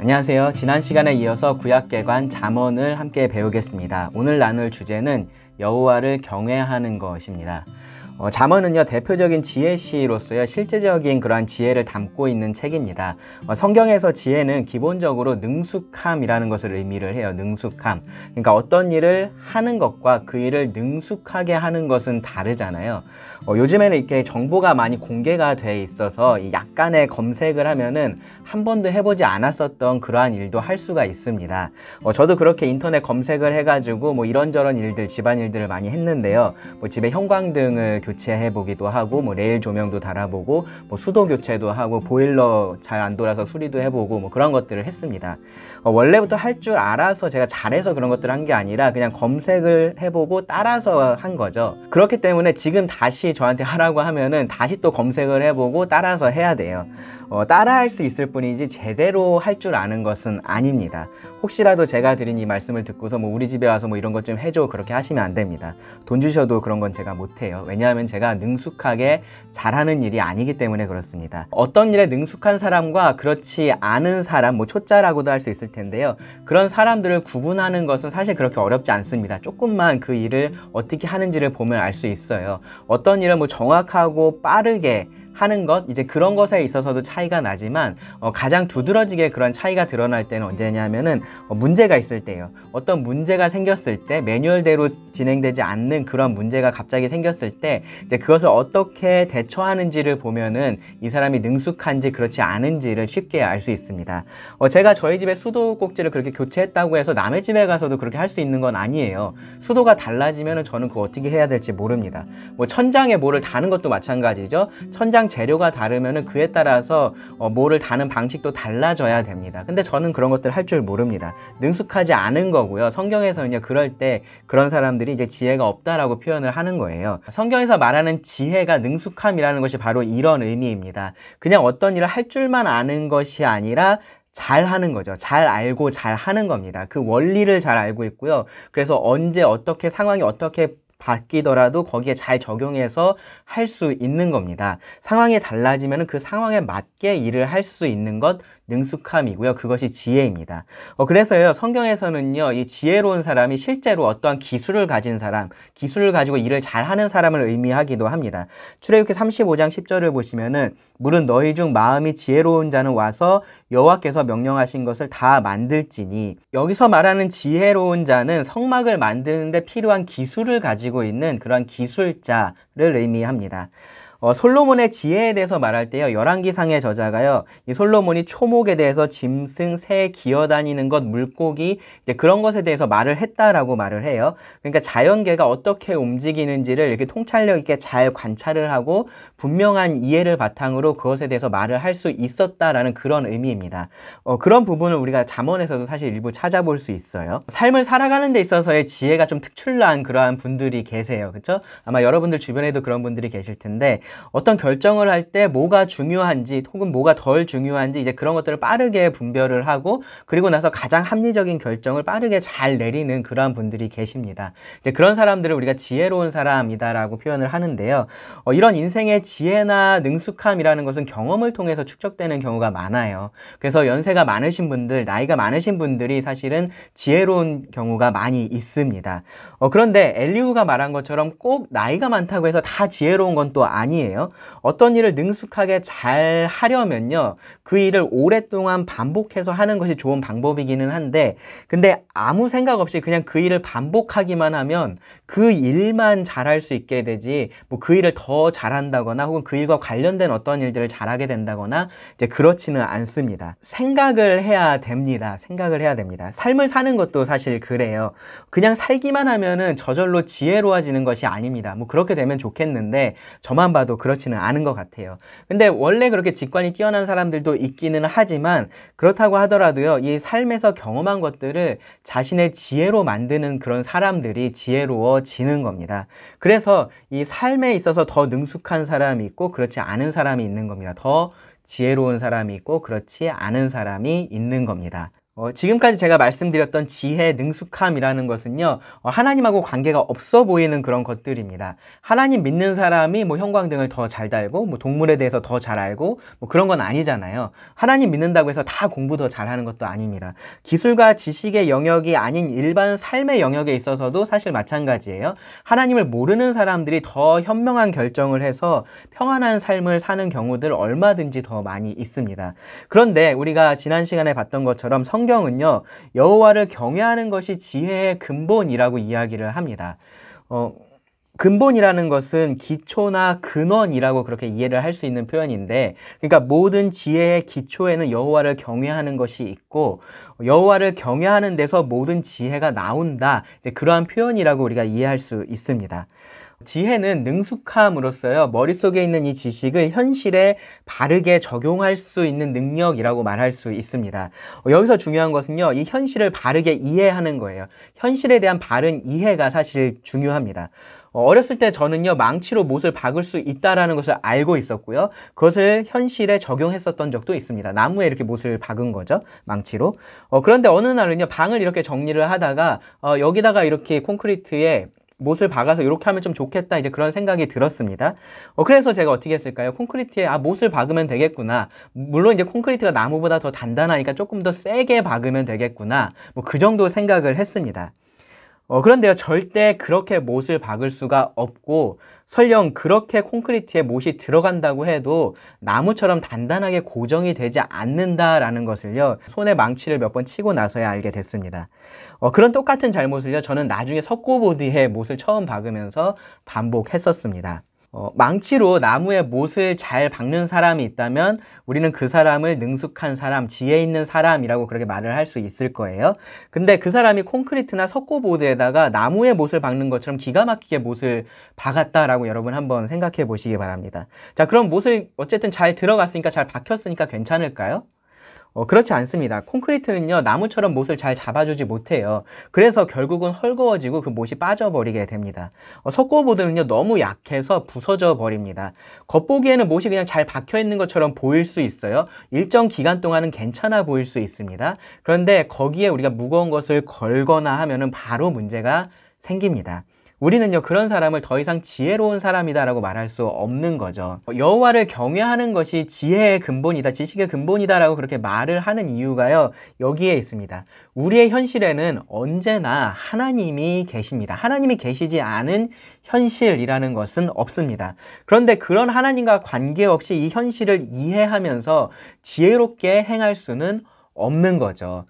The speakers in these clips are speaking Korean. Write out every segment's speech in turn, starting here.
안녕하세요. 지난 시간에 이어서 구약개관 잠언을 함께 배우겠습니다. 오늘 나눌 주제는 여호와를 경외하는 것입니다. 잠언은요, 대표적인 지혜시로서요, 실제적인 그러한 지혜를 담고 있는 책입니다. 성경에서 지혜는 기본적으로 능숙함이라는 것을 의미를 해요. 능숙함. 그러니까 어떤 일을 하는 것과 그 일을 능숙하게 하는 것은 다르잖아요. 요즘에는 이렇게 정보가 많이 공개가 돼 있어서 약간의 검색을 하면은 한 번도 해보지 않았었던 그러한 일도 할 수가 있습니다. 저도 그렇게 인터넷 검색을 해가지고 뭐 이런저런 일들, 집안일들을 많이 했는데요. 집에 형광등을 교체해 보기도 하고, 레일 조명도 달아보고, 수도 교체도 하고, 보일러 잘 안 돌아서 수리도 해보고, 그런 것들을 했습니다. 원래부터 할 줄 알아서 제가 잘해서 그런 것들을 한 게 아니라 그냥 검색을 해보고 따라서 한 거죠. 그렇기 때문에 지금 다시 저한테 하라고 하면은 다시 또 검색을 해보고 따라서 해야 돼요. 따라할 수 있을 뿐이지 제대로 할 줄 아는 것은 아닙니다. 혹시라도 제가 드린 이 말씀을 듣고서 우리 집에 와서 이런 것 좀 해줘, 그렇게 하시면 안 됩니다. 돈 주셔도 그런 건 제가 못해요. 왜냐하면 제가 능숙하게 잘하는 일이 아니기 때문에 그렇습니다. 어떤 일에 능숙한 사람과 그렇지 않은 사람, 초짜라고도 할 수 있을 텐데요. 그런 사람들을 구분하는 것은 사실 그렇게 어렵지 않습니다. 조금만 그 일을 어떻게 하는지를 보면 알 수 있어요. 어떤 일은 정확하고 빠르게 하는 것, 이제 그런 것에 있어서도 차이가 나지만 가장 두드러지게 그런 차이가 드러날 때는 언제냐면은 문제가 있을 때예요. 어떤 문제가 생겼을 때, 매뉴얼대로 진행되지 않는 그런 문제가 갑자기 생겼을 때 이제 그것을 어떻게 대처하는지를 보면은 이 사람이 능숙한지 그렇지 않은지를 쉽게 알 수 있습니다. 제가 저희 집에 수도꼭지를 그렇게 교체했다고 해서 남의 집에 가서도 그렇게 할 수 있는 건 아니에요. 수도가 달라지면은 저는 그거 어떻게 해야 될지 모릅니다. 천장에 뭐를 다는 것도 마찬가지죠. 천장 재료가 다르면은 그에 따라서 뭐를 다는 방식도 달라져야 됩니다. 근데 저는 그런 것들 할 줄 모릅니다. 능숙하지 않은 거고요. 성경에서는요, 그럴 때 그런 사람들이 이제 지혜가 없다라고 표현을 하는 거예요. 성경에서 말하는 지혜가 능숙함이라는 것이 바로 이런 의미입니다. 그냥 어떤 일을 할 줄만 아는 것이 아니라 잘 하는 거죠. 잘 알고 잘 하는 겁니다. 그 원리를 잘 알고 있고요. 그래서 언제 어떻게 상황이 어떻게 바뀌더라도 거기에 잘 적용해서 할 수 있는 겁니다. 상황이 달라지면 그 상황에 맞게 일을 할 수 있는 것, 능숙함이고요. 그것이 지혜입니다. 그래서요, 성경에서는요, 이 지혜로운 사람이 실제로 어떠한 기술을 가진 사람, 기술을 가지고 일을 잘하는 사람을 의미하기도 합니다. 출애굽기 35장 10절을 보시면은 물은 너희 중 마음이 지혜로운 자는 와서 여호와께서 명령하신 것을 다 만들지니, 여기서 말하는 지혜로운 자는 성막을 만드는데 필요한 기술을 가지고 있는 그런 기술자를 의미합니다. 솔로몬의 지혜에 대해서 말할 때요, 열왕기상의 저자가요, 이 솔로몬이 초목에 대해서 짐승, 새 기어다니는 것, 물고기, 이제 그런 것에 대해서 말을 했다라고 말을 해요. 그러니까 자연계가 어떻게 움직이는지를 이렇게 통찰력 있게 잘 관찰을 하고 분명한 이해를 바탕으로 그것에 대해서 말을 할 수 있었다라는 그런 의미입니다. 그런 부분을 우리가 잠언에서도 사실 일부 찾아볼 수 있어요. 삶을 살아가는 데 있어서의 지혜가 좀 특출난 그러한 분들이 계세요. 그렇죠? 아마 여러분들 주변에도 그런 분들이 계실 텐데, 어떤 결정을 할 때 뭐가 중요한지 혹은 뭐가 덜 중요한지 이제 그런 것들을 빠르게 분별을 하고, 그리고 나서 가장 합리적인 결정을 빠르게 잘 내리는 그러한 분들이 계십니다. 이제 그런 사람들을 우리가 지혜로운 사람이다라고 표현을 하는데요. 이런 인생의 지혜나 능숙함이라는 것은 경험을 통해서 축적되는 경우가 많아요. 그래서 연세가 많으신 분들, 나이가 많으신 분들이 사실은 지혜로운 경우가 많이 있습니다. 그런데 엘리후가 말한 것처럼 꼭 나이가 많다고 해서 다 지혜로운 건 또 아니에요. 어떤 일을 능숙하게 잘 하려면요, 그 일을 오랫동안 반복해서 하는 것이 좋은 방법이기는 한데, 근데 아무 생각 없이 그냥 그 일을 반복하기만 하면 그 일만 잘할 수 있게 되지, 그 일을 더 잘한다거나 혹은 그 일과 관련된 어떤 일들을 잘하게 된다거나 이제 그렇지는 않습니다. 생각을 해야 됩니다. 생각을 해야 됩니다. 삶을 사는 것도 사실 그래요. 그냥 살기만 하면은 저절로 지혜로워지는 것이 아닙니다. 그렇게 되면 좋겠는데 저만 봐도 그렇지는 않은 것 같아요. 근데 원래 그렇게 직관이 뛰어난 사람들도 있기는 하지만, 그렇다고 하더라도요, 이 삶에서 경험한 것들을 자신의 지혜로 만드는 그런 사람들이 지혜로워지는 겁니다. 그래서 이 삶에 있어서 더 능숙한 사람이 있고 그렇지 않은 사람이 있는 겁니다. 더 지혜로운 사람이 있고 그렇지 않은 사람이 있는 겁니다. 지금까지 제가 말씀드렸던 지혜, 능숙함이라는 것은요, 하나님하고 관계가 없어 보이는 그런 것들입니다. 하나님 믿는 사람이 뭐 형광등을 더 잘 달고, 뭐 동물에 대해서 더 잘 알고, 뭐 그런 건 아니잖아요. 하나님 믿는다고 해서 다 공부 더 잘하는 것도 아닙니다. 기술과 지식의 영역이 아닌 일반 삶의 영역에 있어서도 사실 마찬가지예요. 하나님을 모르는 사람들이 더 현명한 결정을 해서 평안한 삶을 사는 경우들 얼마든지 더 많이 있습니다. 그런데 우리가 지난 시간에 봤던 것처럼 성경은요, 여호와를 경외하는 것이 지혜의 근본이라고 이야기를 합니다. 근본이라는 것은 기초나 근원이라고 그렇게 이해를 할 수 있는 표현인데, 그러니까 모든 지혜의 기초에는 여호와를 경외하는 것이 있고, 여호와를 경외하는 데서 모든 지혜가 나온다, 그러한 표현이라고 우리가 이해할 수 있습니다. 지혜는 능숙함으로써요, 머릿속에 있는 이 지식을 현실에 바르게 적용할 수 있는 능력이라고 말할 수 있습니다. 여기서 중요한 것은요, 이 현실을 바르게 이해하는 거예요. 현실에 대한 바른 이해가 사실 중요합니다. 어렸을 때 저는요, 망치로 못을 박을 수 있다라는 것을 알고 있었고요, 그것을 현실에 적용했었던 적도 있습니다. 나무에 이렇게 못을 박은 거죠, 망치로. 그런데 어느 날은요, 방을 이렇게 정리를 하다가 여기다가 이렇게 콘크리트에 못을 박아서 이렇게 하면 좀 좋겠다, 이제 그런 생각이 들었습니다. 그래서 제가 어떻게 했을까요? 콘크리트에 못을 박으면 되겠구나. 물론 이제 콘크리트가 나무보다 더 단단하니까 조금 더 세게 박으면 되겠구나. 뭐 그 정도 생각을 했습니다. 그런데요, 절대 그렇게 못을 박을 수가 없고, 설령 그렇게 콘크리트에 못이 들어간다고 해도 나무처럼 단단하게 고정이 되지 않는다라는 것을요, 손에 망치를 몇 번 치고 나서야 알게 됐습니다. 그런 똑같은 잘못을요, 저는 나중에 석고보드에 못을 처음 박으면서 반복했었습니다. 망치로 나무에 못을 잘 박는 사람이 있다면 우리는 그 사람을 능숙한 사람, 지혜 있는 사람이라고 그렇게 말을 할 수 있을 거예요. 근데 그 사람이 콘크리트나 석고보드에다가 나무에 못을 박는 것처럼 기가 막히게 못을 박았다라고 여러분 한번 생각해 보시기 바랍니다. 자, 그럼 못을 어쨌든 잘 들어갔으니까, 잘 박혔으니까 괜찮을까요? 그렇지 않습니다. 콘크리트는요, 나무처럼 못을 잘 잡아주지 못해요. 그래서 결국은 헐거워지고 그 못이 빠져버리게 됩니다. 석고보드는요, 너무 약해서 부서져 버립니다. 겉보기에는 못이 그냥 잘 박혀 있는 것처럼 보일 수 있어요. 일정 기간 동안은 괜찮아 보일 수 있습니다. 그런데 거기에 우리가 무거운 것을 걸거나 하면은 바로 문제가 생깁니다. 우리는요, 그런 사람을 더 이상 지혜로운 사람이다라고 말할 수 없는 거죠. 여호와를 경외하는 것이 지혜의 근본이다, 지식의 근본이다라고 그렇게 말을 하는 이유가요, 여기에 있습니다. 우리의 현실에는 언제나 하나님이 계십니다. 하나님이 계시지 않은 현실이라는 것은 없습니다. 그런데 그런 하나님과 관계없이 이 현실을 이해하면서 지혜롭게 행할 수는 없는 거죠.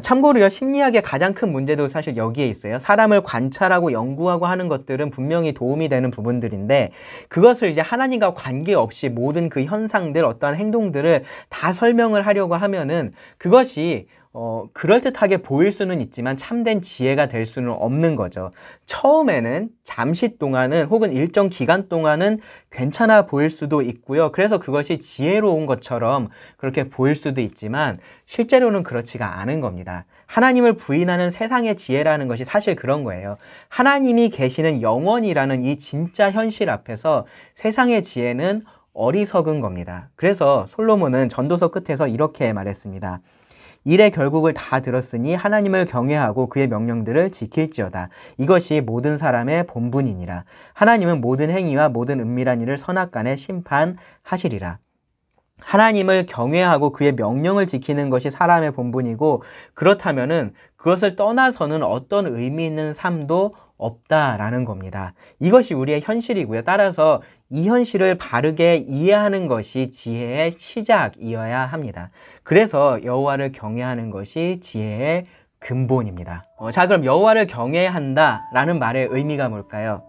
참고로요, 심리학의 가장 큰 문제도 사실 여기에 있어요. 사람을 관찰하고 연구하고 하는 것들은 분명히 도움이 되는 부분들인데, 그것을 이제 하나님과 관계없이 모든 그 현상들, 어떠한 행동들을 다 설명을 하려고 하면은 그것이 그럴듯하게 보일 수는 있지만 참된 지혜가 될 수는 없는 거죠. 처음에는, 잠시 동안은, 혹은 일정 기간 동안은 괜찮아 보일 수도 있고요. 그래서 그것이 지혜로운 것처럼 그렇게 보일 수도 있지만 실제로는 그렇지가 않은 겁니다. 하나님을 부인하는 세상의 지혜라는 것이 사실 그런 거예요. 하나님이 계시는 영원이라는 이 진짜 현실 앞에서 세상의 지혜는 어리석은 겁니다. 그래서 솔로몬은 전도서 끝에서 이렇게 말했습니다. 일의 결국을 다 들었으니 하나님을 경외하고 그의 명령들을 지킬지어다. 이것이 모든 사람의 본분이니라. 하나님은 모든 행위와 모든 은밀한 일을 선악간에 심판하시리라. 하나님을 경외하고 그의 명령을 지키는 것이 사람의 본분이고, 그렇다면은 그것을 떠나서는 어떤 의미 있는 삶도 없다라는 겁니다. 이것이 우리의 현실이고요. 따라서 이 현실을 바르게 이해하는 것이 지혜의 시작이어야 합니다. 그래서 여호와를 경외하는 것이 지혜의 근본입니다. 자, 그럼 여호와를 경외한다라는 말의 의미가 뭘까요?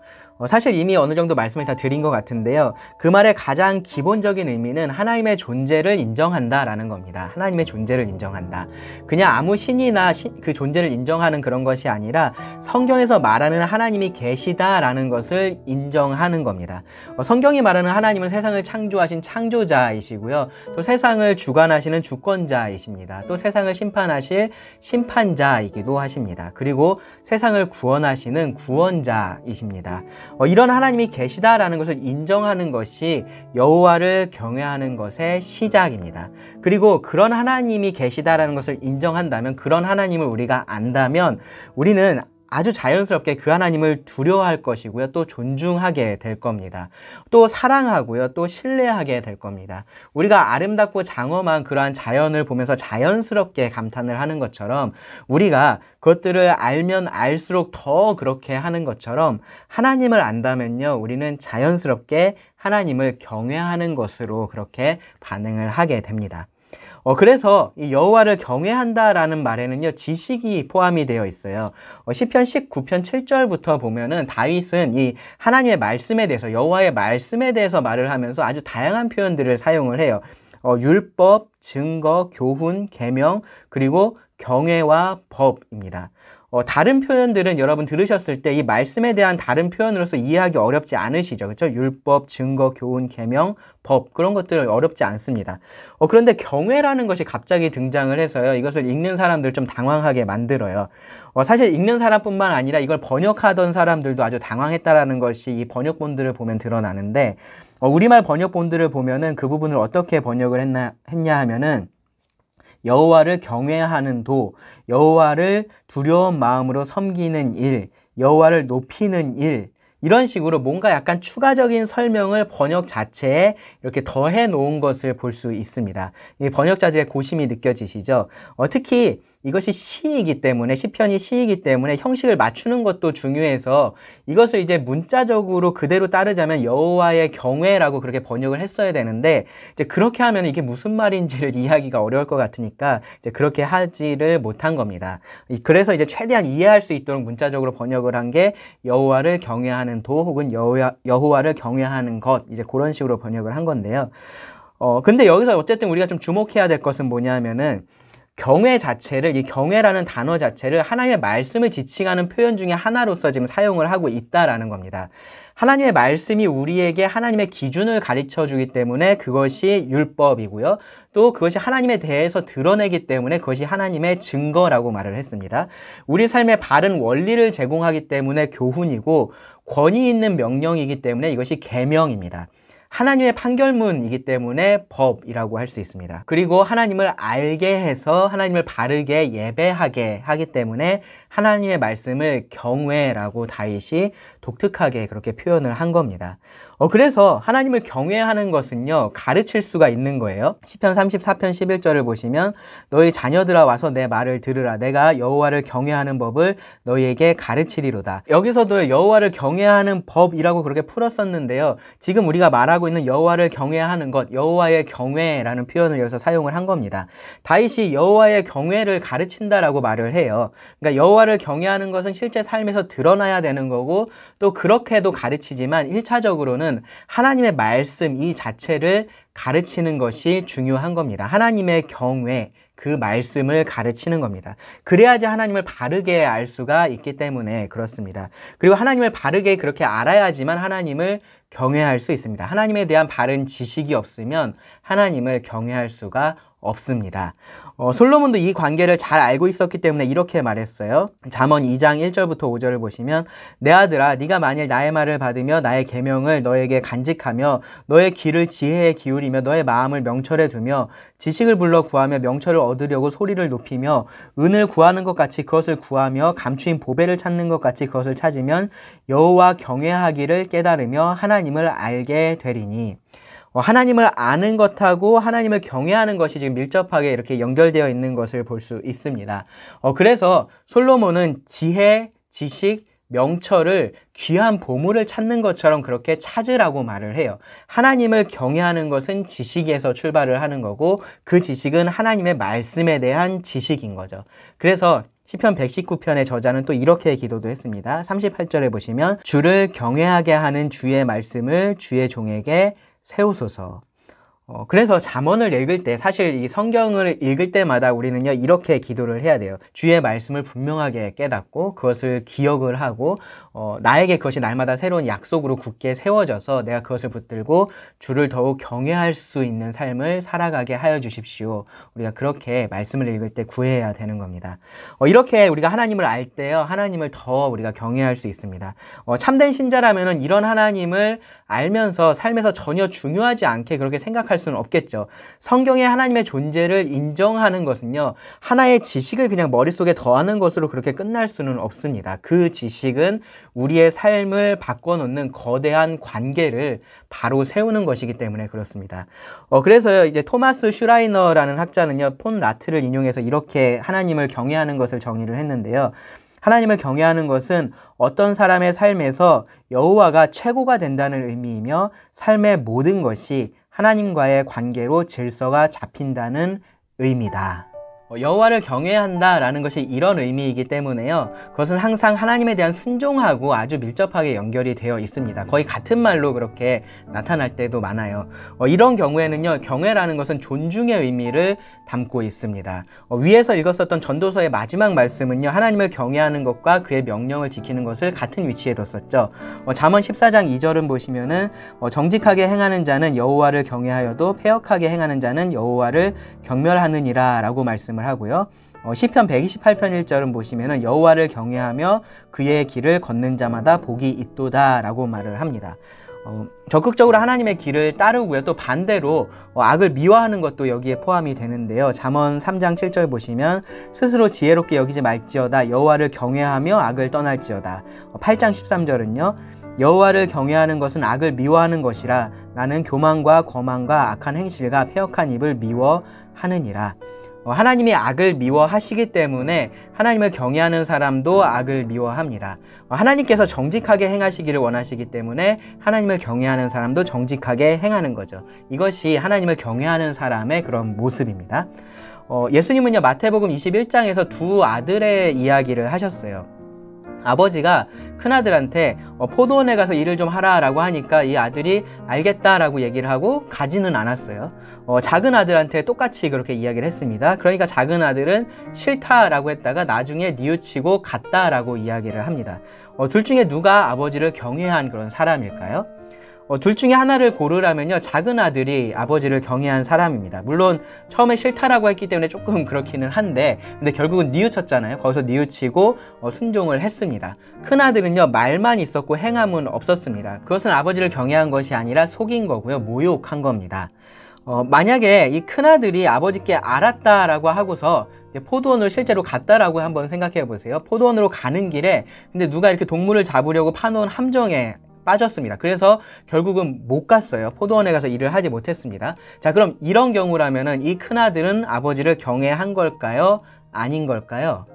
사실 이미 어느 정도 말씀을 다 드린 것 같은데요. 그 말의 가장 기본적인 의미는 하나님의 존재를 인정한다라는 겁니다. 하나님의 존재를 인정한다. 그냥 아무 신이나 그 존재를 인정하는 그런 것이 아니라 성경에서 말하는 하나님이 계시다라는 것을 인정하는 겁니다. 성경이 말하는 하나님은 세상을 창조하신 창조자이시고요. 또 세상을 주관하시는 주권자이십니다. 또 세상을 심판하실 심판자이기도 하십니다. 그리고 세상을 구원하시는 구원자이십니다. 이런 하나님이 계시다라는 것을 인정하는 것이 여호와를 경외하는 것의 시작입니다. 그리고 그런 하나님이 계시다라는 것을 인정한다면, 그런 하나님을 우리가 안다면 우리는 아주 자연스럽게 그 하나님을 두려워할 것이고요. 또 존중하게 될 겁니다. 또 사랑하고요. 또 신뢰하게 될 겁니다. 우리가 아름답고 장엄한 그러한 자연을 보면서 자연스럽게 감탄을 하는 것처럼, 우리가 그것들을 알면 알수록 더 그렇게 하는 것처럼, 하나님을 안다면요, 우리는 자연스럽게 하나님을 경외하는 것으로 그렇게 반응을 하게 됩니다. 그래서 이 여호와를 경외한다라는 말에는요, 지식이 포함이 되어 있어요. 시편 19편 7절부터 보면은 다윗은 이 하나님의 말씀에 대해서, 여호와의 말씀에 대해서 말을 하면서 아주 다양한 표현들을 사용을 해요. 율법, 증거, 교훈, 계명, 그리고 경외와 법입니다. 다른 표현들은 여러분 들으셨을 때 이 말씀에 대한 다른 표현으로서 이해하기 어렵지 않으시죠? 그렇죠? 율법, 증거, 교훈, 계명, 법, 그런 것들은 어렵지 않습니다. 그런데 경외라는 것이 갑자기 등장을 해서요, 이것을 읽는 사람들 좀 당황하게 만들어요. 사실 읽는 사람뿐만 아니라 이걸 번역하던 사람들도 아주 당황했다라는 것이 이 번역본들을 보면 드러나는데, 우리말 번역본들을 보면은 그 부분을 어떻게 번역을 했냐 하면은, 여호와를 경외하는 도, 여호와를 두려운 마음으로 섬기는 일, 여호와를 높이는 일, 이런 식으로 뭔가 약간 추가적인 설명을 번역 자체에 이렇게 더해 놓은 것을 볼 수 있습니다. 이 번역자들의 고심이 느껴지시죠? 특히 이것이 시이기 때문에, 시편이 시이기 때문에 형식을 맞추는 것도 중요해서 이것을 이제 문자적으로 그대로 따르자면 여호와의 경외라고 그렇게 번역을 했어야 되는데, 이제 그렇게 하면 이게 무슨 말인지를 이해하기가 어려울 것 같으니까 이제 그렇게 하지를 못한 겁니다. 그래서 이제 최대한 이해할 수 있도록 문자적으로 번역을 한 게 여호와를 경외하는 도, 혹은 여호와를 경외하는 것, 이제 그런 식으로 번역을 한 건데요. 근데 여기서 어쨌든 우리가 좀 주목해야 될 것은 뭐냐면은, 경외 자체를, 이 경외라는 단어 자체를 하나님의 말씀을 지칭하는 표현 중에 하나로서 지금 사용을 하고 있다라는 겁니다. 하나님의 말씀이 우리에게 하나님의 기준을 가르쳐 주기 때문에 그것이 율법이고요. 또 그것이 하나님에 대해서 드러내기 때문에 그것이 하나님의 증거라고 말을 했습니다. 우리 삶의 바른 원리를 제공하기 때문에 교훈이고, 권위 있는 명령이기 때문에 이것이 계명입니다. 하나님의 판결문이기 때문에 법이라고 할 수 있습니다. 그리고 하나님을 알게 해서 하나님을 바르게 예배하게 하기 때문에 하나님의 말씀을 경외라고 다윗이 독특하게 그렇게 표현을 한 겁니다. 그래서 하나님을 경외하는 것은요, 가르칠 수가 있는 거예요. 시편 34편 11절을 보시면, 너희 자녀들아 와서 내 말을 들으라. 내가 여호와를 경외하는 법을 너희에게 가르치리로다. 여기서도 여호와를 경외하는 법이라고 그렇게 풀었었는데요, 지금 우리가 말하고 있는 여호와를 경외하는 것, 여호와의 경외라는 표현을 여기서 사용을 한 겁니다. 다윗이 여호와의 경외를 가르친다라고 말을 해요. 그러니까 여호와를 경외하는 것은 실제 삶에서 드러나야 되는 거고, 또 그렇게도 가르치지만 1차적으로는 하나님의 말씀 이 자체를 가르치는 것이 중요한 겁니다. 하나님의 경외, 그 말씀을 가르치는 겁니다. 그래야지 하나님을 바르게 알 수가 있기 때문에 그렇습니다. 그리고 하나님을 바르게 그렇게 알아야지만 하나님을 경외할 수 있습니다. 하나님에 대한 바른 지식이 없으면 하나님을 경외할 수가 없습니다. 솔로몬도 이 관계를 잘 알고 있었기 때문에 이렇게 말했어요. 잠언 2장 1절부터 5절을 보시면, 내 아들아, 네가 만일 나의 말을 받으며 나의 계명을 너에게 간직하며 너의 귀를 지혜에 기울이며 너의 마음을 명철에 두며 지식을 불러 구하며 명철을 얻으려고 소리를 높이며 은을 구하는 것 같이 그것을 구하며 감추인 보배를 찾는 것 같이 그것을 찾으면 여호와 경외하기를 깨달으며 하나님을 알게 되리니. 하나님을 아는 것하고 하나님을 경외하는 것이 지금 밀접하게 이렇게 연결되어 있는 것을 볼 수 있습니다. 그래서 솔로몬은 지혜, 지식, 명철을 귀한 보물을 찾는 것처럼 그렇게 찾으라고 말을 해요. 하나님을 경외하는 것은 지식에서 출발을 하는 거고, 그 지식은 하나님의 말씀에 대한 지식인 거죠. 그래서 시편 119편의 저자는 또 이렇게 기도도 했습니다. 38절에 보시면, 주를 경외하게 하는 주의 말씀을 주의 종에게 세우소서. 그래서 잠언을 읽을 때 사실 이 성경을 읽을 때마다 우리는요 이렇게 기도를 해야 돼요. 주의 말씀을 분명하게 깨닫고 그것을 기억을 하고 나에게 그것이 날마다 새로운 약속으로 굳게 세워져서 내가 그것을 붙들고 주를 더욱 경외할 수 있는 삶을 살아가게 하여 주십시오. 우리가 그렇게 말씀을 읽을 때 구해야 되는 겁니다. 이렇게 우리가 하나님을 알 때요 하나님을 더 우리가 경외할 수 있습니다. 참된 신자라면은 이런 하나님을 알면서 삶에서 전혀 중요하지 않게 그렇게 생각할 수는 없겠죠. 성경에 하나님의 존재를 인정하는 것은요 하나의 지식을 그냥 머릿속에 더하는 것으로 그렇게 끝날 수는 없습니다. 그 지식은 우리의 삶을 바꿔놓는 거대한 관계를 바로 세우는 것이기 때문에 그렇습니다. 그래서요 이제 토마스 슈라이너라는 학자는요 폰 라트를 인용해서 이렇게 하나님을 경외하는 것을 정의를 했는데요. 하나님을 경외하는 것은 어떤 사람의 삶에서 여호와가 최고가 된다는 의미이며 삶의 모든 것이 하나님과의 관계로 질서가 잡힌다는 의미다. 여호와를 경외한다라는 것이 이런 의미이기 때문에요. 그것은 항상 하나님에 대한 순종하고 아주 밀접하게 연결이 되어 있습니다. 거의 같은 말로 그렇게 나타날 때도 많아요. 이런 경우에는요. 경외라는 것은 존중의 의미를 담고 있습니다. 위에서 읽었었던 전도서의 마지막 말씀은요. 하나님을 경외하는 것과 그의 명령을 지키는 것을 같은 위치에 뒀었죠. 잠언 14장 2절은 보시면은 정직하게 행하는 자는 여호와를 경외하여도 패역하게 행하는 자는 여호와를 경멸하느니라 라고 말씀을 하고요. 시편 128편 1절은 보시면은 여호와를 경외하며 그의 길을 걷는 자마다 복이 있도다 라고 말을 합니다. 적극적으로 하나님의 길을 따르고요. 또 반대로 악을 미워하는 것도 여기에 포함이 되는데요. 잠언 3장 7절 보시면 스스로 지혜롭게 여기지 말지어다 여호와를 경외하며 악을 떠날지어다. 8장 13절은요. 여호와를 경외하는 것은 악을 미워하는 것이라 나는 교만과 거만과 악한 행실과 패역한 입을 미워하느니라. 하나님이 악을 미워하시기 때문에 하나님을 경외하는 사람도 악을 미워합니다. 하나님께서 정직하게 행하시기를 원하시기 때문에 하나님을 경외하는 사람도 정직하게 행하는 거죠. 이것이 하나님을 경외하는 사람의 그런 모습입니다. 예수님은요 마태복음 21장에서 두 아들의 이야기를 하셨어요. 아버지가 큰아들한테 포도원에 가서 일을 좀 하라 라고 하니까 이 아들이 알겠다 라고 얘기를 하고 가지는 않았어요. 작은 아들한테 똑같이 그렇게 이야기를 했습니다. 그러니까 작은 아들은 싫다 라고 했다가 나중에 뉘우치고 갔다 라고 이야기를 합니다. 둘 중에 누가 아버지를 경외한 그런 사람일까요? 둘 중에 하나를 고르라면요 작은 아들이 아버지를 경외한 사람입니다. 물론 처음에 싫다라고 했기 때문에 조금 그렇기는 한데 근데 결국은 뉘우쳤잖아요. 거기서 뉘우치고 순종을 했습니다. 큰 아들은요 말만 있었고 행함은 없었습니다. 그것은 아버지를 경외한 것이 아니라 속인 거고요 모욕한 겁니다. 만약에 이 큰아들이 아버지께 알았다라고 하고서 포도원을 실제로 갔다라고 한번 생각해 보세요. 포도원으로 가는 길에 근데 누가 이렇게 동물을 잡으려고 파놓은 함정에 빠졌습니다. 그래서 결국은 못 갔어요. 포도원에 가서 일을 하지 못했습니다. 자, 그럼 이런 경우라면은 이 큰아들은 아버지를 경외한 걸까요? 아닌 걸까요?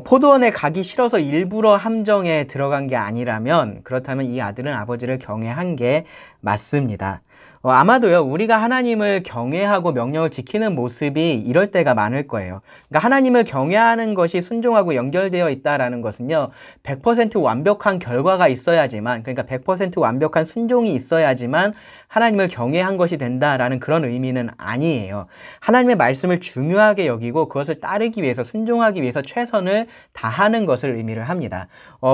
포도원에 가기 싫어서 일부러 함정에 들어간 게 아니라면 그렇다면 이 아들은 아버지를 경외한 게 맞습니다. 아마도요 우리가 하나님을 경외하고 명령을 지키는 모습이 이럴 때가 많을 거예요. 그러니까 하나님을 경외하는 것이 순종하고 연결되어 있다라는 것은요 100% 완벽한 결과가 있어야지만 그러니까 100% 완벽한 순종이 있어야지만 하나님을 경외한 것이 된다라는 그런 의미는 아니에요. 하나님의 말씀을 중요하게 여기고 그것을 따르기 위해서 순종하기 위해서 최선을 다하는 것을 의미를 합니다.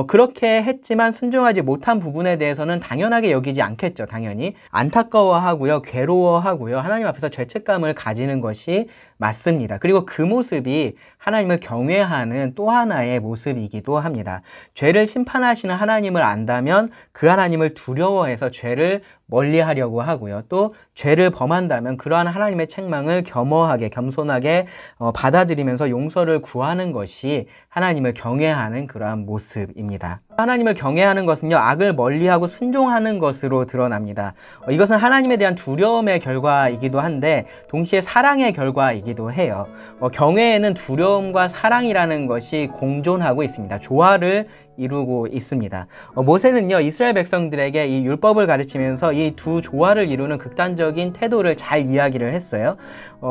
그렇게 했지만 순종하지 못한 부분에 대해서는 당연하게 여기지 않겠죠. 당연히 안타까워하고요 괴로워하고요 하나님 앞에서 죄책감을 가지는 것이 맞습니다. 그리고 그 모습이 하나님을 경외하는 또 하나의 모습이기도 합니다. 죄를 심판하시는 하나님을 안다면 그 하나님을 두려워해서 죄를 멀리하려고 하고요. 또 죄를 범한다면 그러한 하나님의 책망을 겸허하게 겸손하게 받아들이면서 용서를 구하는 것이 하나님을 경외하는 그러한 모습입니다. 하나님을 경외하는 것은요 악을 멀리하고 순종하는 것으로 드러납니다. 이것은 하나님에 대한 두려움의 결과이기도 한데 동시에 사랑의 결과이기도 해요. 경외에는 두려움과 사랑이라는 것이 공존하고 있습니다. 조화를 이루고 있습니다. 모세는요 이스라엘 백성들에게 이 율법을 가르치면서 이 두 조화를 이루는 극단적인 태도를 잘 이야기를 했어요.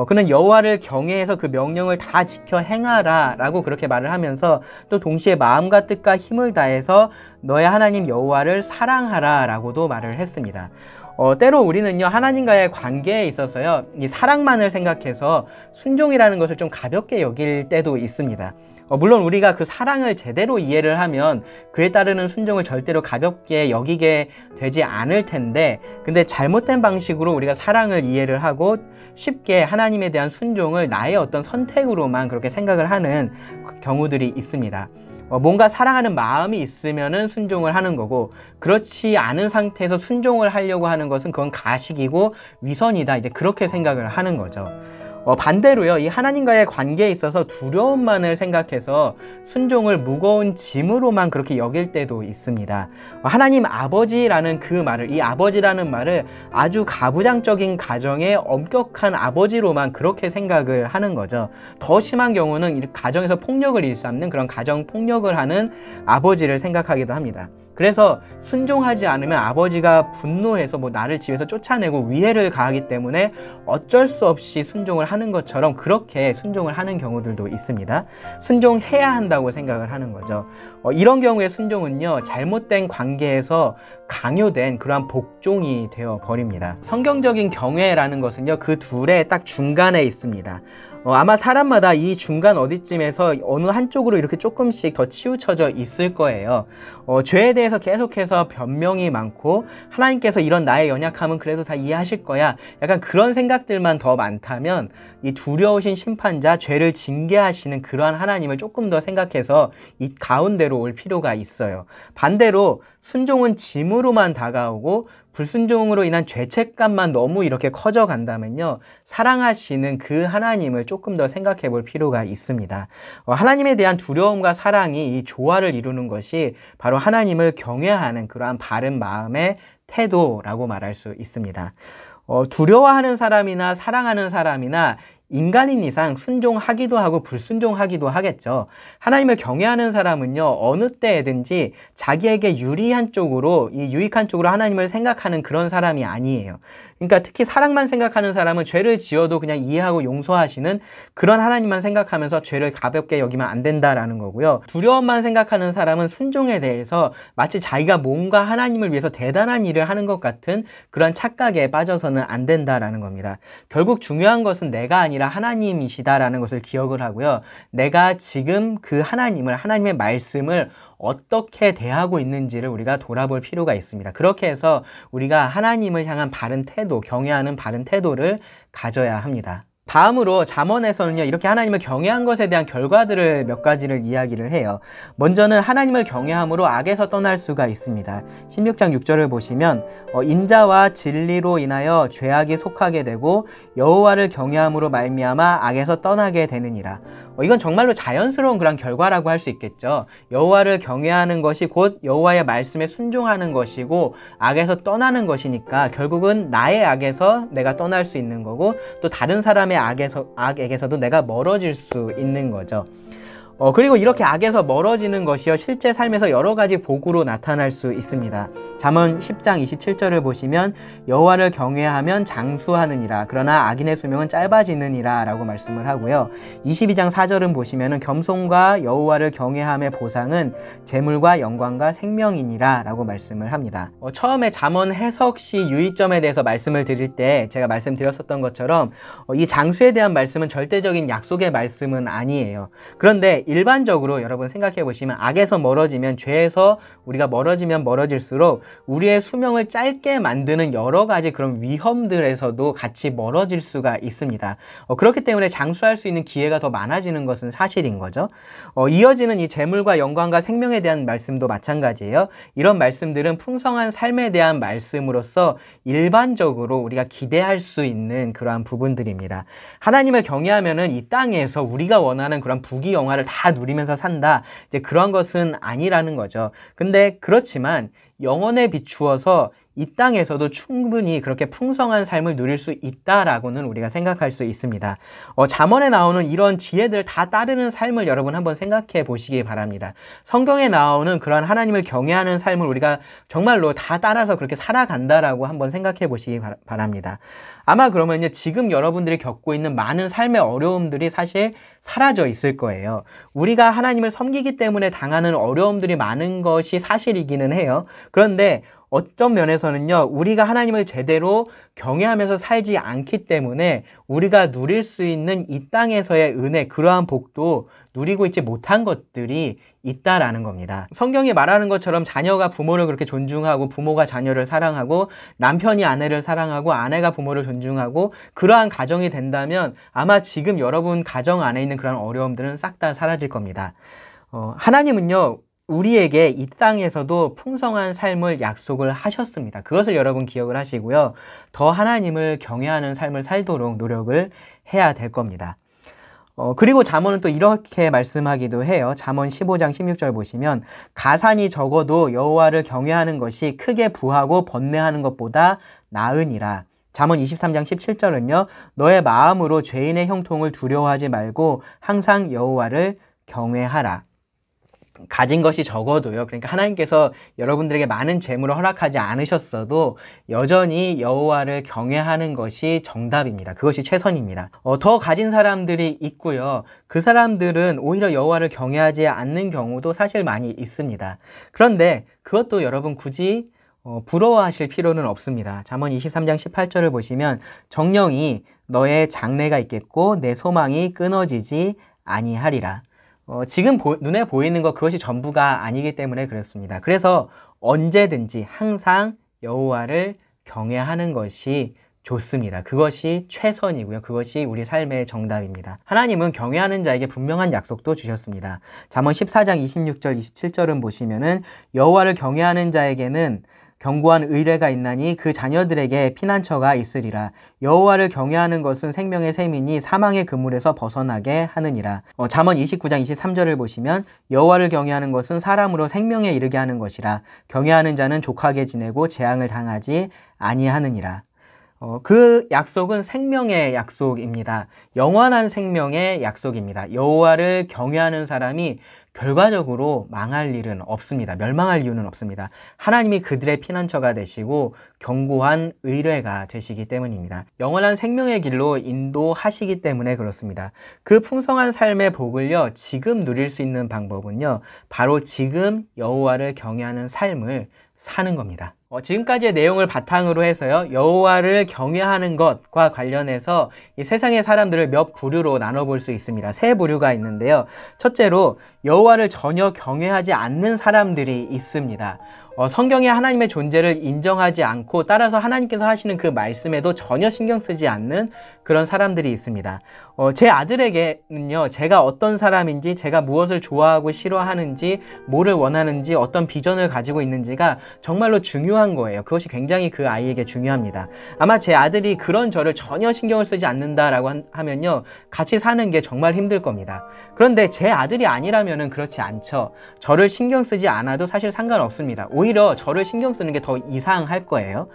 그는 여호와를 경외해서 그 명령을 다 지켜 행하라 라고 그렇게 말을 하면서 또 동시에 마음과 뜻과 힘을 다해서 너의 하나님 여호와를 사랑하라 라고도 말을 했습니다. 때로 우리는요, 하나님과의 관계에 있어서요, 이 사랑만을 생각해서 순종이라는 것을 좀 가볍게 여길 때도 있습니다. 물론 우리가 그 사랑을 제대로 이해를 하면 그에 따르는 순종을 절대로 가볍게 여기게 되지 않을 텐데, 근데 잘못된 방식으로 우리가 사랑을 이해를 하고 쉽게 하나님에 대한 순종을 나의 어떤 선택으로만 그렇게 생각을 하는 경우들이 있습니다. 뭔가 사랑하는 마음이 있으면은 순종을 하는 거고, 그렇지 않은 상태에서 순종을 하려고 하는 것은 그건 가식이고 위선이다, 이제 그렇게 생각을 하는 거죠. 반대로요, 이 하나님과의 관계에 있어서 두려움만을 생각해서 순종을 무거운 짐으로만 그렇게 여길 때도 있습니다. 하나님 아버지라는 그 말을, 이 아버지라는 말을 아주 가부장적인 가정의 엄격한 아버지로만 그렇게 생각을 하는 거죠. 더 심한 경우는 이 가정에서 폭력을 일삼는 그런 가정 폭력을 하는 아버지를 생각하기도 합니다. 그래서 순종하지 않으면 아버지가 분노해서 나를 집에서 쫓아내고 위해를 가하기 때문에 어쩔 수 없이 순종을 하는 것처럼 그렇게 순종을 하는 경우들도 있습니다. 순종해야 한다고 생각을 하는 거죠. 이런 경우에 순종은요, 잘못된 관계에서 강요된 그러한 복종이 되어 버립니다. 성경적인 경외라는 것은요, 그 둘의 딱 중간에 있습니다. 아마 사람마다 이 중간 어디쯤에서 어느 한쪽으로 이렇게 조금씩 더 치우쳐져 있을 거예요. 죄에 대해서 계속해서 변명이 많고, 하나님께서 이런 나의 연약함은 그래도 다 이해하실 거야, 약간 그런 생각들만 더 많다면 이 두려우신 심판자, 죄를 징계하시는 그러한 하나님을 조금 더 생각해서 이 가운데로 올 필요가 있어요. 반대로 순종은 짐으로만 다가오고 불순종으로 인한 죄책감만 너무 이렇게 커져 간다면요, 사랑하시는 그 하나님을 조금 더 생각해 볼 필요가 있습니다. 하나님에 대한 두려움과 사랑이 이 조화를 이루는 것이 바로 하나님을 경외하는 그러한 바른 마음의 태도라고 말할 수 있습니다. 두려워하는 사람이나 사랑하는 사람이나 인간인 이상 순종하기도 하고 불순종하기도 하겠죠. 하나님을 경외하는 사람은요, 어느 때든지 자기에게 유리한 쪽으로, 이 유익한 쪽으로 하나님을 생각하는 그런 사람이 아니에요. 그러니까 특히 사랑만 생각하는 사람은 죄를 지어도 그냥 이해하고 용서하시는 그런 하나님만 생각하면서 죄를 가볍게 여기면 안 된다라는 거고요. 두려움만 생각하는 사람은 순종에 대해서 마치 자기가 뭔가 하나님을 위해서 대단한 일을 하는 것 같은 그런 착각에 빠져서는 안 된다라는 겁니다. 결국 중요한 것은 내가 아니라 하나님이시다라는 것을 기억을 하고요. 내가 지금 그 하나님을, 하나님의 말씀을 어떻게 대하고 있는지를 우리가 돌아볼 필요가 있습니다. 그렇게 해서 우리가 하나님을 향한 바른 태도, 경외하는 바른 태도를 가져야 합니다. 다음으로 잠언에서는요, 이렇게 하나님을 경외한 것에 대한 결과들을 몇 가지를 이야기를 해요. 먼저는 하나님을 경외함으로 악에서 떠날 수가 있습니다. 16장 6절을 보시면 인자와 진리로 인하여 죄악이 속하게 되고 여호와를 경외함으로 말미암아 악에서 떠나게 되느니라. 이건 정말로 자연스러운 그런 결과라고 할 수 있겠죠. 여호와를 경외하는 것이 곧 여호와의 말씀에 순종하는 것이고 악에서 떠나는 것이니까 결국은 나의 악에서 내가 떠날 수 있는 거고, 또 다른 사람의 악에게서도 내가 멀어질 수 있는 거죠. 그리고 이렇게 악에서 멀어지는 것이요, 실제 삶에서 여러 가지 복으로 나타날 수 있습니다. 잠언 10장 27절을 보시면 여호와를 경외하면 장수하느니라, 그러나 악인의 수명은 짧아지느니라 라고 말씀을 하고요. 22장 4절은 보시면 겸손과 여호와를 경외함의 보상은 재물과 영광과 생명이니라 라고 말씀을 합니다. 처음에 잠언 해석 시 유의점에 대해서 말씀을 드릴 때 제가 말씀드렸었던 것처럼 이 장수에 대한 말씀은 절대적인 약속의 말씀은 아니에요. 그런데 일반적으로 여러분 생각해 보시면 악에서 멀어지면, 죄에서 우리가 멀어지면 멀어질수록 우리의 수명을 짧게 만드는 여러 가지 그런 위험들에서도 같이 멀어질 수가 있습니다. 그렇기 때문에 장수할 수 있는 기회가 더 많아지는 것은 사실인 거죠. 이어지는 이 재물과 영광과 생명에 대한 말씀도 마찬가지예요. 이런 말씀들은 풍성한 삶에 대한 말씀으로서 일반적으로 우리가 기대할 수 있는 그러한 부분들입니다. 하나님을 경외하면은 이 땅에서 우리가 원하는 그런 부귀영화를 다 누리면서 산다, 이제 그런 것은 아니라는 거죠. 근데 그렇지만 영혼에 비추어서 이 땅에서도 충분히 그렇게 풍성한 삶을 누릴 수 있다라고는 우리가 생각할 수 있습니다. 잠언에 나오는 이런 지혜들을 다 따르는 삶을 여러분 한번 생각해 보시기 바랍니다. 성경에 나오는 그런 하나님을 경외하는 삶을 우리가 정말로 다 따라서 그렇게 살아간다라고 한번 생각해 보시기 바랍니다. 아마 그러면요, 지금 여러분들이 겪고 있는 많은 삶의 어려움들이 사실 사라져 있을 거예요. 우리가 하나님을 섬기기 때문에 당하는 어려움들이 많은 것이 사실이기는 해요. 그런데 어떤 면에서는요, 우리가 하나님을 제대로 경외하면서 살지 않기 때문에 우리가 누릴 수 있는 이 땅에서의 은혜, 그러한 복도 누리고 있지 못한 것들이 있다라는 겁니다. 성경이 말하는 것처럼 자녀가 부모를 그렇게 존중하고 부모가 자녀를 사랑하고 남편이 아내를 사랑하고 아내가 부모를 존중하고 그러한 가정이 된다면 아마 지금 여러분 가정 안에 있는 그런 어려움들은 싹 다 사라질 겁니다. 하나님은요, 우리에게 이 땅에서도 풍성한 삶을 약속을 하셨습니다. 그것을 여러분 기억을 하시고요. 더 하나님을 경외하는 삶을 살도록 노력을 해야 될 겁니다. 그리고 잠언은 또 이렇게 말씀하기도 해요. 잠언 15장 16절 보시면 가산이 적어도 여호와를 경외하는 것이 크게 부하고 번뇌하는 것보다 나으니라. 잠언 23장 17절은요. 너의 마음으로 죄인의 형통을 두려워하지 말고 항상 여호와를 경외하라. 가진 것이 적어도요. 그러니까 하나님께서 여러분들에게 많은 재물을 허락하지 않으셨어도 여전히 여호와를 경외하는 것이 정답입니다. 그것이 최선입니다. 더 가진 사람들이 있고요. 그 사람들은 오히려 여호와를 경외하지 않는 경우도 사실 많이 있습니다. 그런데 그것도 여러분 굳이 부러워하실 필요는 없습니다. 잠언 23장 18절을 보시면 정령이 너의 장래가 있겠고 내 소망이 끊어지지 아니하리라. 지금 눈에 보이는 것 그것이 전부가 아니기 때문에 그렇습니다. 그래서 언제든지 항상 여호와를 경외하는 것이 좋습니다. 그것이 최선이고요. 그것이 우리 삶의 정답입니다. 하나님은 경외하는 자에게 분명한 약속도 주셨습니다. 잠언 14장 26절 27절은 보시면은 여호와를 경외하는 자에게는 견고한 의뢰가 있나니 그 자녀들에게 피난처가 있으리라. 여호와를 경외하는 것은 생명의 셈이니 사망의 그물에서 벗어나게 하느니라. 잠언 29장 23절을 보시면 여호와를 경외하는 것은 사람으로 생명에 이르게 하는 것이라. 경외하는 자는 족하게 지내고 재앙을 당하지 아니하느니라. 그 약속은 생명의 약속입니다. 영원한 생명의 약속입니다. 여호와를 경외하는 사람이 결과적으로 망할 일은 없습니다. 멸망할 이유는 없습니다. 하나님이 그들의 피난처가 되시고 견고한 의뢰가 되시기 때문입니다. 영원한 생명의 길로 인도하시기 때문에 그렇습니다. 그 풍성한 삶의 복을요, 지금 누릴 수 있는 방법은요, 바로 지금 여호와를 경외하는 삶을 사는 겁니다. 지금까지의 내용을 바탕으로 해서요, 여호와를 경외하는 것과 관련해서 이 세상의 사람들을 몇 부류로 나눠볼 수 있습니다. 세 부류가 있는데요. 첫째로 여호와를 전혀 경외하지 않는 사람들이 있습니다. 성경에 하나님의 존재를 인정하지 않고 따라서 하나님께서 하시는 그 말씀에도 전혀 신경 쓰지 않는 그런 사람들이 있습니다. 제 아들에게는요, 제가 어떤 사람인지, 제가 무엇을 좋아하고 싫어하는지, 뭐를 원하는지, 어떤 비전을 가지고 있는지가 정말로 중요한 거예요. 그것이 굉장히 그 아이에게 중요합니다. 아마 제 아들이 그런 저를 전혀 신경을 쓰지 않는다라고 하면요, 같이 사는 게 정말 힘들 겁니다. 그런데 제 아들이 아니라면은 그렇지 않죠. 저를 신경 쓰지 않아도 사실 상관없습니다. 오히려 저를 신경 쓰는 게 더 이상할 거예요.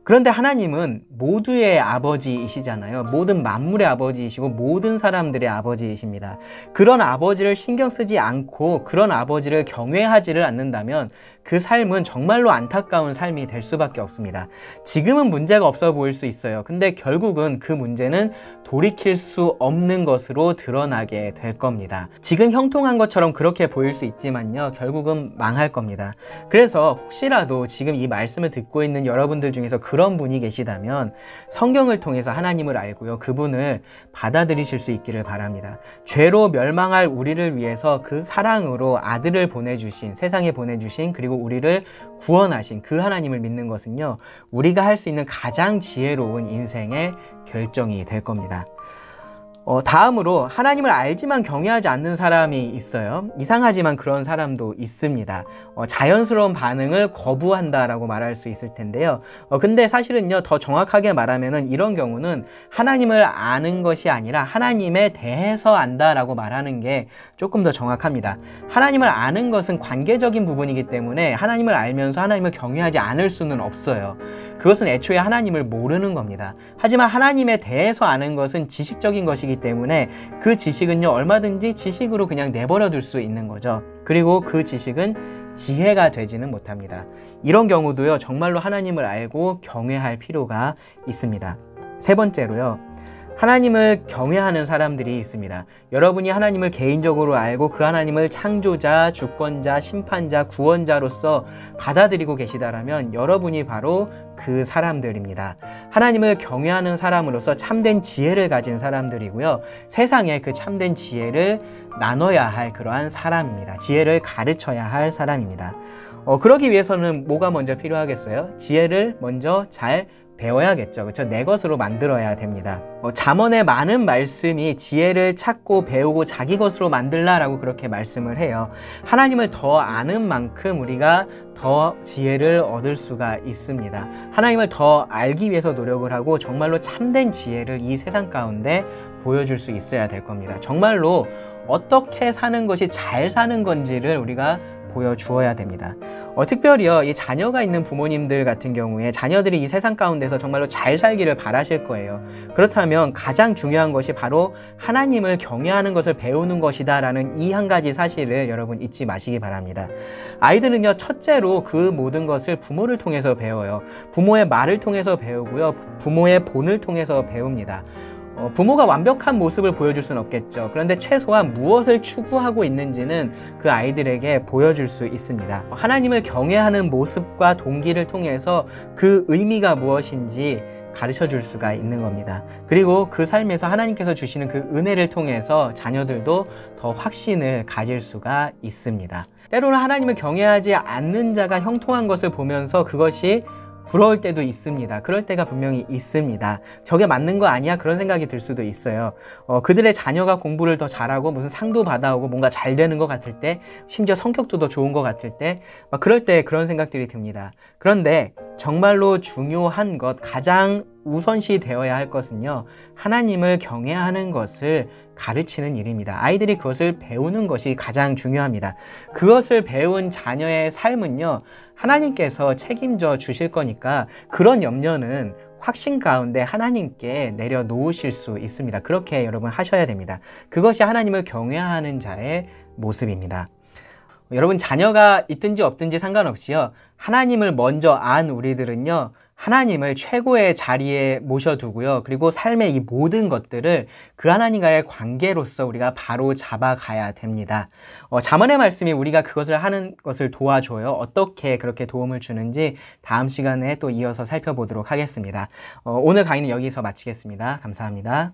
그런데 하나님은 모두의 아버지이시잖아요. 모든 만물의 아버지이시고 모든 사람들의 아버지이십니다. 그런 아버지를 신경 쓰지 않고 그런 아버지를 경외하지를 않는다면 그 삶은 정말로 안타까운 삶이 될 수밖에 없습니다. 지금은 문제가 없어 보일 수 있어요. 근데 결국은 그 문제는 돌이킬 수 없는 것으로 드러나게 될 겁니다. 지금 형통한 것처럼 그렇게 보일 수 있지만요, 결국은 망할 겁니다. 그래서 혹시라도 지금 이 말씀을 듣고 있는 여러분들 중에서 그런 분이 계시다면 성경을 통해서 하나님을 알고요, 그분을 받아들이실 수 있기를 바랍니다. 죄로 멸망할 우리를 위해서 그 사랑으로 아들을 보내주신, 세상에 보내주신, 그리고 우리를 구원하신 그 하나님을 믿는 것은요, 우리가 할 수 있는 가장 지혜로운 인생의 결정이 될 겁니다. 다음으로 하나님을 알지만 경외하지 않는 사람이 있어요. 이상하지만 그런 사람도 있습니다. 자연스러운 반응을 거부한다라고 말할 수 있을 텐데요. 근데 사실은요, 더 정확하게 말하면은 이런 경우는 하나님을 아는 것이 아니라 하나님에 대해서 안다라고 말하는 게 조금 더 정확합니다. 하나님을 아는 것은 관계적인 부분이기 때문에 하나님을 알면서 하나님을 경외하지 않을 수는 없어요. 그것은 애초에 하나님을 모르는 겁니다. 하지만 하나님에 대해서 아는 것은 지식적인 것이기 때문에 그 지식은요, 얼마든지 지식으로 그냥 내버려 둘 수 있는 거죠. 그리고 그 지식은 지혜가 되지는 못합니다. 이런 경우도요, 정말로 하나님을 알고 경외할 필요가 있습니다. 세 번째로요, 하나님을 경외하는 사람들이 있습니다. 여러분이 하나님을 개인적으로 알고 그 하나님을 창조자, 주권자, 심판자, 구원자로서 받아들이고 계시다라면 여러분이 바로 그 사람들입니다. 하나님을 경외하는 사람으로서 참된 지혜를 가진 사람들이고요. 세상에 그 참된 지혜를 나눠야 할 그러한 사람입니다. 지혜를 가르쳐야 할 사람입니다. 그러기 위해서는 뭐가 먼저 필요하겠어요? 지혜를 먼저 잘 배워야겠죠. 그렇죠? 내 것으로 만들어야 됩니다. 잠언의 많은 말씀이 지혜를 찾고 배우고 자기 것으로 만들라라고 그렇게 말씀을 해요. 하나님을 더 아는 만큼 우리가 더 지혜를 얻을 수가 있습니다. 하나님을 더 알기 위해서 노력을 하고 정말로 참된 지혜를 이 세상 가운데 보여줄 수 있어야 될 겁니다. 정말로 어떻게 사는 것이 잘 사는 건지를 우리가 보여주어야 됩니다. 특별히요, 이 자녀가 있는 부모님들 같은 경우에 자녀들이 이 세상 가운데서 정말로 잘 살기를 바라실 거예요. 그렇다면 가장 중요한 것이 바로 하나님을 경외하는 것을 배우는 것이다 라는 이 한 가지 사실을 여러분 잊지 마시기 바랍니다. 아이들은요, 첫째로 그 모든 것을 부모를 통해서 배워요. 부모의 말을 통해서 배우고요, 부모의 본을 통해서 배웁니다. 부모가 완벽한 모습을 보여줄 수는 없겠죠. 그런데 최소한 무엇을 추구하고 있는지는 그 아이들에게 보여줄 수 있습니다. 하나님을 경외하는 모습과 동기를 통해서 그 의미가 무엇인지 가르쳐 줄 수가 있는 겁니다. 그리고 그 삶에서 하나님께서 주시는 그 은혜를 통해서 자녀들도 더 확신을 가질 수가 있습니다. 때로는 하나님을 경외하지 않는 자가 형통한 것을 보면서 그것이 부러울 때도 있습니다. 그럴 때가 분명히 있습니다. 저게 맞는 거 아니야? 그런 생각이 들 수도 있어요. 그들의 자녀가 공부를 더 잘하고 무슨 상도 받아오고 뭔가 잘 되는 것 같을 때, 심지어 성격도 더 좋은 것 같을 때, 그럴 때 그런 생각들이 듭니다. 그런데 정말로 중요한 것, 가장 우선시 되어야 할 것은요, 하나님을 경외하는 것을 가르치는 일입니다. 아이들이 그것을 배우는 것이 가장 중요합니다. 그것을 배운 자녀의 삶은요, 하나님께서 책임져 주실 거니까 그런 염려는 확신 가운데 하나님께 내려놓으실 수 있습니다. 그렇게 여러분 하셔야 됩니다. 그것이 하나님을 경외하는 자의 모습입니다. 여러분, 자녀가 있든지 없든지 상관없이요, 하나님을 먼저 안 우리들은요, 하나님을 최고의 자리에 모셔두고요, 그리고 삶의 이 모든 것들을 그 하나님과의 관계로서 우리가 바로 잡아가야 됩니다. 잠언의 말씀이 우리가 그것을 하는 것을 도와줘요. 어떻게 그렇게 도움을 주는지 다음 시간에 또 이어서 살펴보도록 하겠습니다. 오늘 강의는 여기서 마치겠습니다. 감사합니다.